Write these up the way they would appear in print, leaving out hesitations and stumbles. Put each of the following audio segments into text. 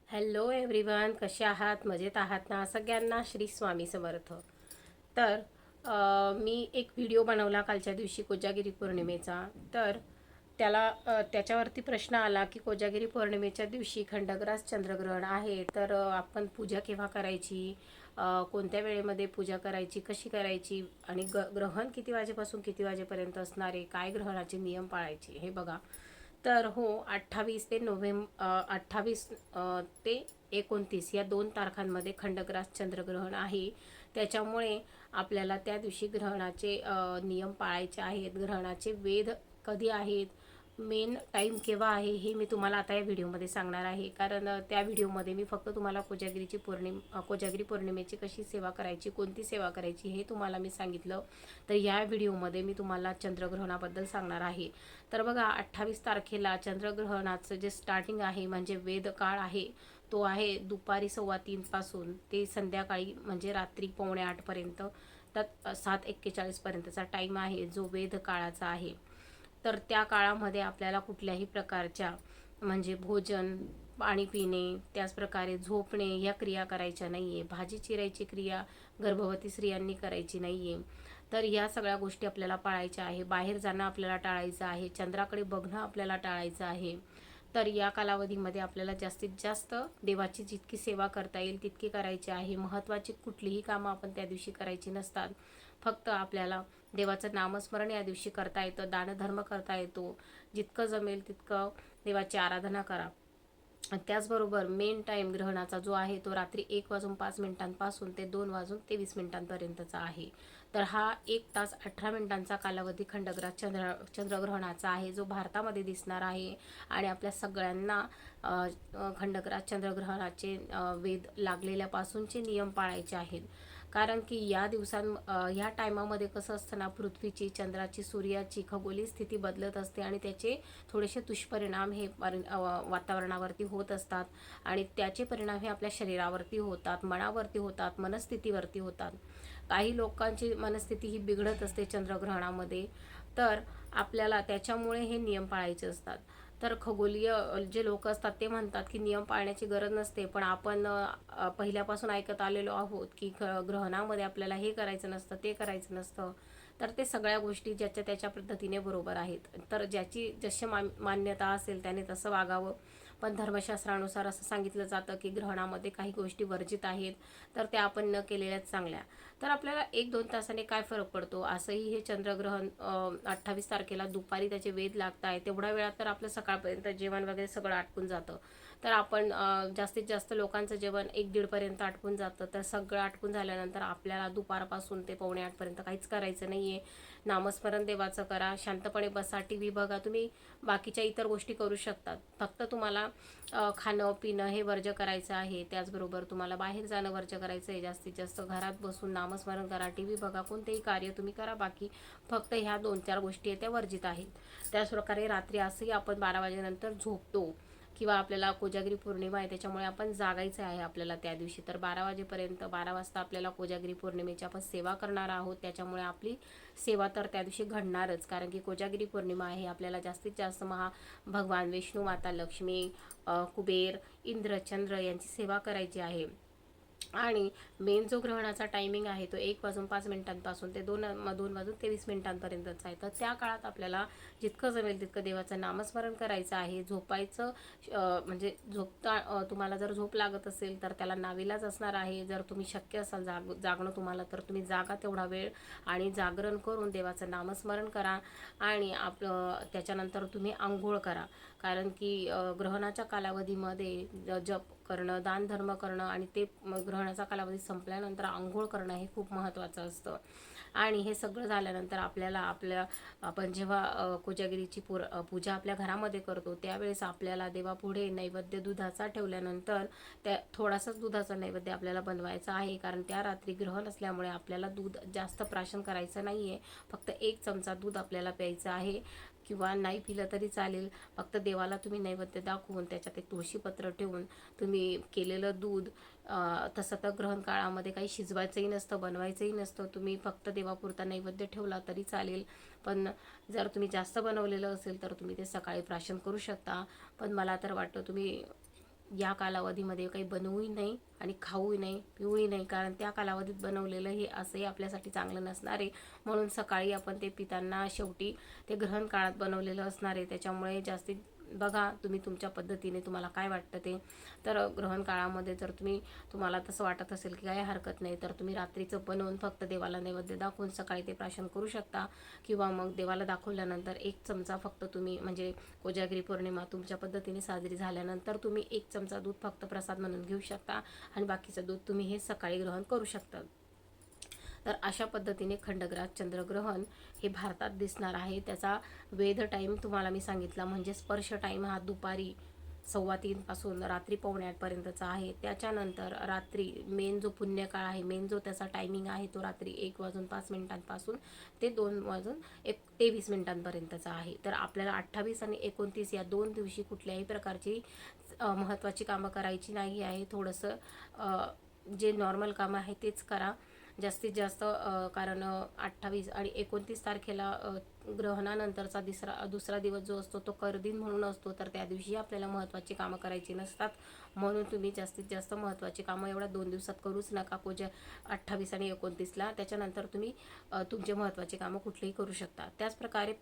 Hello everyone, कसे आहात? मजेत आहात ना? सगळ्यांना श्री स्वामी समर्थ. तर मी एक व्हिडिओ बनवला कालच्या दिवशी कोजागिरी पौर्णिमेचा. तर त्याच्यावरती प्रश्न आला की कोजागिरी पौर्णिमेच्या दिवशी खंडग्रास चंद्रग्रहण आहे, तर आपण पूजा केव्हा करायची, कोणत्या वेळेमध्ये पूजा करायची, कशी करायची आणि ग्रहण किती वाजेपासून किती वाजेपर्यंत असणार आहे, काय ग्रहणाचे नियम पाळायचे हे बघा. तर हो, 28 ते 29 या 2 तारखांमध्ये खंडग्रास चंद्रग्रहण आहे. त्याच्यामुळे आपल्याला त्या दिवशी ग्रहणाचे नियम पाळायचे आहेत. ग्रहणाचे वेध कधी आहेत, मेन टाईम केव्हा आहे, हे मी तुम्हाला आता या व्हिडिओमध्ये सांगणार आहे. कारण त्या व्हिडिओमध्ये मी फक्त तुम्हाला कोजागिरी पौर्णिमेची कशी सेवा करायची, कोणती सेवा करायची हे तुम्हाला मी सांगितलं. तर या व्हिडिओमध्ये मी तुम्हाला चंद्रग्रहणाबद्दल सांगणार आहे. तर बघा, 28 तारखेला चंद्रग्रहणाचं जे स्टार्टिंग आहे म्हणजे वेद काळ आहे, तो आहे दुपारी 3:15 पासून ते संध्याकाळी म्हणजे रात्री 7:45पर्यंत. तर 7:41पर्यंतचा टाईम आहे जो वेद काळाचा आहे. तर त्या काळामध्ये आपल्याला कुठल्याही प्रकारच्या म्हणजे भोजन, पाणी पिणे, त्याचप्रकारे झोपणे ह्या क्रिया करायच्या नाही आहे. भाजी चिरायची क्रिया गर्भवती स्त्रियांनी करायची नाही आहे. तर या सगळ्या गोष्टी आपल्याला पाळायच्या आहे. बाहेर जाणं आपल्याला टाळायचं आहे. चंद्राकडे बघणं आपल्याला टाळायचं आहे. तर या कालावधीमध्ये आपल्याला जास्तीत जास्त देवाची जितकी सेवा करता येईल तितकी करायची आहे. महत्त्वाची कुठलीही कामं आपण त्या दिवशी करायची नसतात. फक्त आपल्याला देवाचं नामस्मरण या दिवशी करता येतं, दानधर्म करता येतो. जितकं जमेल तितकं देवाची आराधना करा. त्याचबरोबर मेन टाईम ग्रहणाचा जो आहे तो रात्री 1:05 ते 2:23 आहे. तर हा 1 तास 18 मिनिटांचा कालावधी खंडग्रास चंद्रग्रहणाचा आहे, जो भारतामध्ये दिसणार आहे. आणि आपल्या सगळ्यांना खंडग्रास चंद्रग्रहणाचे वेध लागलेल्यापासूनचे नियम पाळायचे आहेत. कारण की ह्या टायमामध्ये कसं असतं ना, पृथ्वीची, चंद्राची, सूर्याची खगोलीय स्थिती बदलत असते आणि त्याचे थोडेसे दुष्परिणाम हे वातावरणावरती होत असतात. आणि त्याचे परिणाम हे आपल्या शरीरावरती होतात, मनावरती होतात, मनस्थितीवरती होतात. काही लोकांची मनस्थिती ही बिघडत असते चंद्रग्रहणामध्ये. तर आपल्याला त्याच्यामुळे हे नियम पाळायचे असतात. तर खगोलीय जे लोक असतात ते म्हणतात की नियम पाळण्याची गरज नसते, पण आपण पहिल्यापासून ऐकत आलेलो आहोत की ग्रहणामध्ये आपल्याला हे करायचं नसतं, ते करायचं नसतं. तर ते सगळ्या गोष्टी ज्याच्या त्याच्या पद्धतीने बरोबर आहेत. तर ज्याची जशी मान्यता असेल त्याने तसं वागावं. पण धर्मशास्त्रानुसार असं सांगितलं जातं की ग्रहणामध्ये काही गोष्टी वर्जित आहेत, तर त्या आपण न केलेल्याच चांगल्या. तर आपल्याला 1-2 तासाने काय फरक पडतो, असंही हे चंद्रग्रहण 28 तारखेला दुपारी त्याचे वेध लागत आहे. तेवढ्या वेळात तर आपलं सकाळपर्यंत जेवण वगैरे सगळं आटपून जातं. तर आपण जास्तीत जास्त लोकांचं जेवण 1-1:30पर्यंत आटपून जातं. तर सगळं आटपून झाल्यानंतर आपल्याला दुपारपासून ते 7:45पर्यंत काहीच करायचं नाही आहे. नामस्मरण देवाचं करा, शांतपणे बसा, टी व्ही बघा. तुम्ही बाकीच्या इतर गोष्टी करू शकतात. फक्त तुम्हाला खाणं पिणं हे वर्ज्य करायचं आहे. त्याचबरोबर तुम्हाला बाहेर जाणं वर्ज्य करायचं आहे. जास्तीत जास्त घरात बसून नामस्मरण करा, टी व्ही बघा, कोणतेही कार्य तुम्ही करा. बाकी फक्त ह्या 2-4 गोष्टी आहेत त्या वर्जित आहेत. त्याचप्रकारे रात्री असंही आपण 12 वाजेनंतर झोपतो किंवा आपल्याला कोजागिरी पौर्णिमा आहे त्याच्यामुळे आपण जागायचं आहे आपल्याला त्या दिवशी. तर 12 वाजता आपल्याला कोजागिरी पौर्णिमेची आपण सेवा करणार आहोत. त्याच्यामुळे आपली सेवा तर त्या दिवशी घडणारच. कारण की कोजागिरी पौर्णिमा आहे, आपल्याला जास्तीत जास्त भगवान विष्णू, माता लक्ष्मी, कुबेर, इंद्र, चंद्र यांची सेवा करायची आहे. आणि मेन जो ग्रहणाचा टायमिंग आहे तो 1:05 ते 2:23 आहे. तर त्या काळात आपल्याला जितकं जमेल तितकं देवाचं नामस्मरण करायचं आहे. झोपायचं, म्हणजे तुम्हाला जर झोप लागत असेल तर त्याला नाविलाज असणार आहे. जर तुम्ही शक्य असाल जागणं तुम्हाला, तर तुम्ही जागा तेवढा वेळ आणि जागरण करून देवाचं नामस्मरण करा. आणि त्याच्यानंतर तुम्ही आंघोळ करा. कारण की ग्रहणाच्या कालावधीमध्ये जप करणं, दानधर्म करणं आणि ते ग्रहणाचा कालावधी संपल्यानंतर आंघोळ करणं हे खूप महत्त्वाचं असतं. आणि हे सगळं झाल्यानंतर आपण जेव्हा कोजागिरीची पूजा आपल्या घरामध्ये करतो त्यावेळेस आपल्याला देवापुढे नैवेद्य दुधाचा ठेवल्यानंतर त्या थोडासाच दुधाचा नैवेद्य आपल्याला बनवायचा आहे. कारण त्या रात्री ग्रहण असल्यामुळे आपल्याला दूध जास्त प्राशन करायचं नाही आहे. फक्त 1 चमचा दूध आपल्याला प्यायचं आहे, किंवा नाही पिलं तरी चालेल. फक्त देवाला तुम्ही नैवेद्य दाखवून त्याच्यात एक तुळशीपत्र ठेवून तुम्ही केलेलं दूध, तसं तर ग्रहण काळामध्ये काही शिजवायचंही नसतं, बनवायचंही नसतं. तुम्ही फक्त देवापुरता नैवेद्य ठेवला तरी चालेल. पण जर तुम्ही जास्त बनवलेलं असेल तर तुम्ही ते सकाळी प्राशन करू शकता. पण मला तर वाटतं तुम्ही या कालावधीमध्ये काही बनवूही नाही आणि खाऊही नाही, पिऊही नाही, कारण त्या कालावधीत बनवलेलं हे असंही आपल्यासाठी चांगलं नसणार आहे. म्हणून सकाळी आपण ते पिताना शेवटी ते ग्रहण काळात बनवलेलं असणार आहे. त्याच्यामुळे जास्तीत बघा तुम्ही तुमच्या पद्धतीने तुम्हाला काय वाटतं ते. तर ग्रहण काळामध्ये जर तुम्हाला तसं वाटत असेल की काही हरकत नाही, तर तुम्ही रात्रीचं बनवून फक्त देवाला नैवेद्य दाखवून सकाळी ते प्राशन करू शकता. किंवा मग देवाला दाखवल्यानंतर 1 चमचा फक्त तुम्ही, म्हणजे कोजागिरी पौर्णिमा तुमच्या पद्धतीने साजरी झाल्यानंतर तुम्ही 1 चमचा दूध फक्त प्रसाद म्हणून घेऊ शकता आणि बाकीचं दूध तुम्ही हे सकाळी ग्रहण करू शकता. तर अशा पद्धतीने खंडग्रास चंद्रग्रहण हे भारतात दिसणार आहे. त्याचा वेध टाईम तुम्हाला मी सांगितला, म्हणजे स्पर्श टाईम हा दुपारी 3:15 पासून रात्री 7:45 पर्यंतचा आहे. त्याच्यानंतर रात्री मेन जो पुण्यकाळ आहे, मेन जो त्याचा टायमिंग आहे, तो रात्री 1:05 ते 2:23 आहे. तर आपल्याला 28 आणि 29 या 2 दिवशी कुठल्याही प्रकारची महत्त्वाची कामं करायची नाही आहे. थोडंसं जे नॉर्मल कामं आहे तेच करा जास्तीत जास्त, कारण 28 आणि 29 तारखेला ग्रहणानंतरचा दुसरा दिवस जो असतो तो करदिन म्हणून असतो. तर त्या दिवशी आपल्याला महत्त्वाची कामं करायची नसतात. म्हणून तुम्ही जास्तीत जास्त महत्त्वाची कामं एवढ्या 2 दिवसात करूच नका, 28 आणि 29ला. त्याच्यानंतर तुम्ही तुमचे महत्त्वाचे कामं कुठलेही करू शकता. त्याचप्रकारे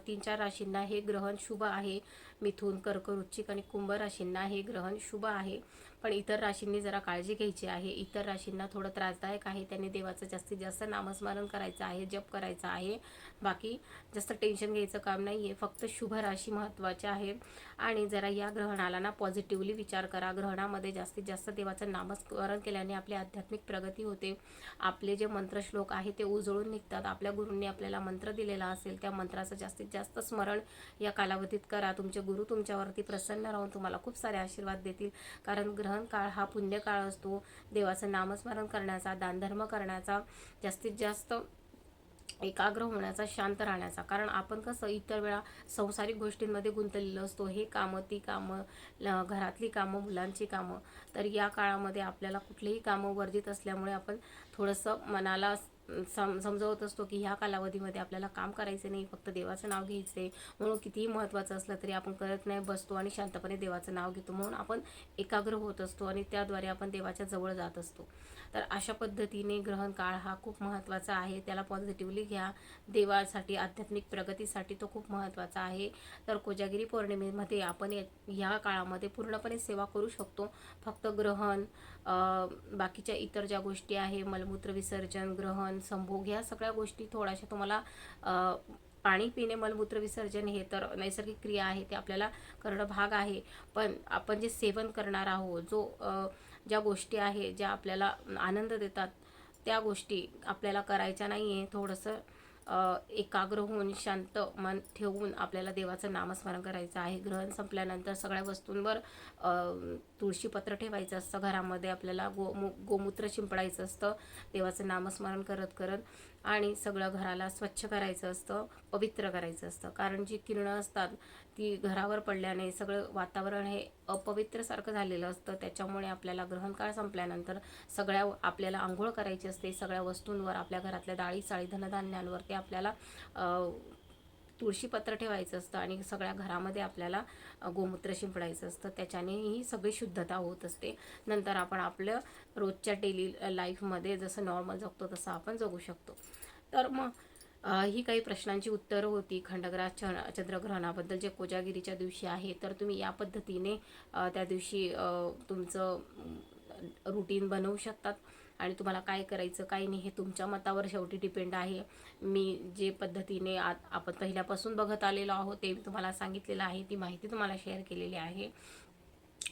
3-4 राशींना हे ग्रहण शुभ आहे. मिथुन, कर्क, वृश्चिक आणि कुंभ राशींना हे ग्रहण शुभ आहे. पण इतर राशींनी जरा काळजी घ्यायची आहे. इतर राशींना थोडं त्रासदायक आहे. त्यांनी देवाचं जास्तीत जास्त नामस्मरण करायचं आहे, जप करायचा आहे. बाकी जास्त टेन्शन घ्यायचं काम नाही आहे. फक्त शुभ राशी महत्त्वाच्या आहे. आणि जरा या ग्रहणाला ना पॉझिटिव्हली विचार करा. ग्रहणामध्ये जास्तीत जास्त देवाचं नामस्मरण केल्याने आपली आध्यात्मिक प्रगती होते. आपले जे मंत्रश्लोक आहे ते उजळून निघतात. आपल्या गुरूंनी आपल्याला मंत्र दिलेला असेल, त्या मंत्राचं जास्तीत जास्त स्मरण या कालावधीत करा. तुमचे गुरु तुमच्यावरती प्रसन्न राहून तुम्हाला खूप सारे आशीर्वाद देतील. कारण ग्रहण काळ हा पुण्यकाळ असतो. देवाचं नामस्मरण करण्याचा, दानधर्म करण्याचा, जास्तीत जास्त एकाग्र होण्याचा, शांत राहण्याचा. कारण आपण कसं इतर वेळा संसारिक गोष्टींमध्ये गुंतलेलो असतो, हे कामं ती कामं, घरातली कामं, मुलांची कामं. तर या काळामध्ये आपल्याला कुठलीही कामं वर्जित असल्यामुळे आपण थोडंसं मनाला समजवत असतो की ह्या कालावधीमध्ये आपल्याला काम करायचं नाही, फक्त देवाचं नाव घ्यायचं आहे. म्हणून कितीही महत्त्वाचं असलं तरी आपण करत नाही, बसतो आणि शांतपणे देवाचं नाव घेतो. म्हणून आपण एकाग्र होत असतो आणि त्याद्वारे आपण देवाच्या जवळ जात असतो. तर अशा पद्धतीने ग्रहण काळ हा खूप महत्त्वाचा आहे. त्याला पॉझिटिव्हली घ्या. देवासाठी, आध्यात्मिक प्रगतीसाठी तो खूप महत्त्वाचा आहे. तर कोजागिरी पौर्णिमेमध्ये आपण ह्या काळामध्ये पूर्णपणे सेवा करू शकतो. फक्त ग्रहण, बाकीच्या इतर ज्या गोष्टी आहे, मलमूत्र विसर्जन, ग्रहण, संभोग, ह्या सगळ्या गोष्टी थोड्याशा तुम्हाला पाणी पिणे, मलमूत्र विसर्जन हे तर नैसर्गिक क्रिया आहे, ते आपल्याला करणं भाग आहे. पण आपण जे सेवन करणार आहोत, ज्या गोष्टी आहे ज्या आपल्याला आनंद देतात, त्या गोष्टी आपल्याला करायच्या नाही आहे. थोडंसं एकाग्र होऊन शांत मन ठेवून आपल्याला देवाचं नामस्मरण करायचं आहे. ग्रहण संपल्यानंतर सगळ्या वस्तूंवर तुळशीपत्र ठेवायचं असतं. घरामध्ये आपल्याला गोमूत्र शिंपडायचं असतं देवाचं नामस्मरण करत करत. आणि सगळं घराला स्वच्छ करायचं असतं, पवित्र करायचं असतं. कारण जी किरणं असतात ती घरावर पडल्याने सगळं वातावरण हे अपवित्रसारखं झालेलं असतं. त्याच्यामुळे आपल्याला ग्रहणकाळ संपल्यानंतर आपल्याला आंघोळ करायची असते. सगळ्या वस्तूंवर, आपल्या घरातल्या डाळी साळी धनधान्यांवर ते आपल्याला तुळशीपत्र ठेवायचं असतं आणि सगळ्या घरामध्ये आपल्याला गोमूत्र शिंपडायचं असतं. त्याच्याने ही सगळी शुद्धता होत असते. नंतर आपण आपलं रोजच्या डेली लाईफमध्ये जसं नॉर्मल जगतो तसं आपण जगू शकतो. तर मग ही काही प्रश्नांची उत्तरं होती खंडग्रास चंद्रग्रहणाबद्दल, जे कोजागिरीच्या दिवशी आहे. तर तुम्ही या पद्धतीने त्या दिवशी तुमचं रुटीन बनवू शकतात. आणि तुम्हाला काय करायचं काय नाही हे तुमच्या मतावर शेवटी डिपेंड आहे. मी जे पद्धतीने आपण पहिल्यापासून बघत आलेलो आहोत ते तुम्हाला सांगितलेलं आहे, ती माहिती तुम्हाला शेअर केलेली आहे.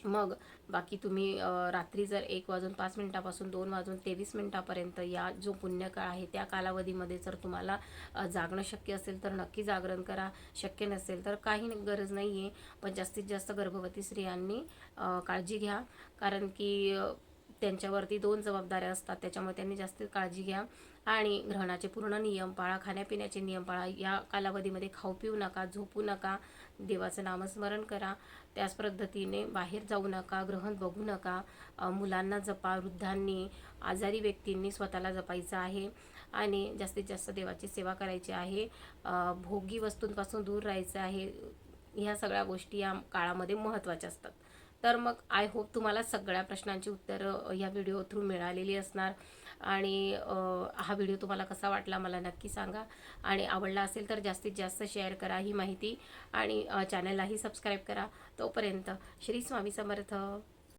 मग बाकी तुम्ही रात्री जर 1:05 2:23 या जो पुण्यकाळ आहे त्या कालावधीमध्ये जर तुम्हाला जागणं शक्य असेल तर नक्की जागरण करा. शक्य नसेल तर काही गरज नाही आहे. पण जास्तीत जास्त गर्भवती स्त्रियांनी काळजी घ्या. कारण की त्यांच्यावरती 2 जबाबदाऱ्या असतात, त्याच्यामुळे त्यांनी जास्त काळजी घ्या. आणि ग्रहणाचे पूर्ण नियम पाळा, खाण्यापिण्याचे नियम पाळा. या कालावधीमध्ये खाऊ पिऊ नका, झोपू नका, देवाचं नामस्मरण करा. त्याच पद्धतीने बाहेर जाऊ नका, ग्रहण बघू नका. मुलांना जपा, वृद्धांनी, आजारी व्यक्तींनी स्वतःला जपायचं आहे. आणि जास्तीत जास्त देवाची सेवा करायची आहे. भोगी वस्तूंपासून दूर राहायचं आहे. ह्या सगळ्या गोष्टी या काळामध्ये महत्त्वाच्या असतात. तर मग आय होप तुम्हाला सगळ्या प्रश्नांची उत्तरं या व्हिडिओ थ्रू मिळालेली असणार. आणि हा व्हिडिओ तुम्हाला कसा वाटला मला नक्की सांगा. आणि आवडला असेल तर जास्तीत जास्त शेअर करा ही माहिती, आणि चॅनललाही सबस्क्राईब करा. तोपर्यंत श्री स्वामी समर्थ.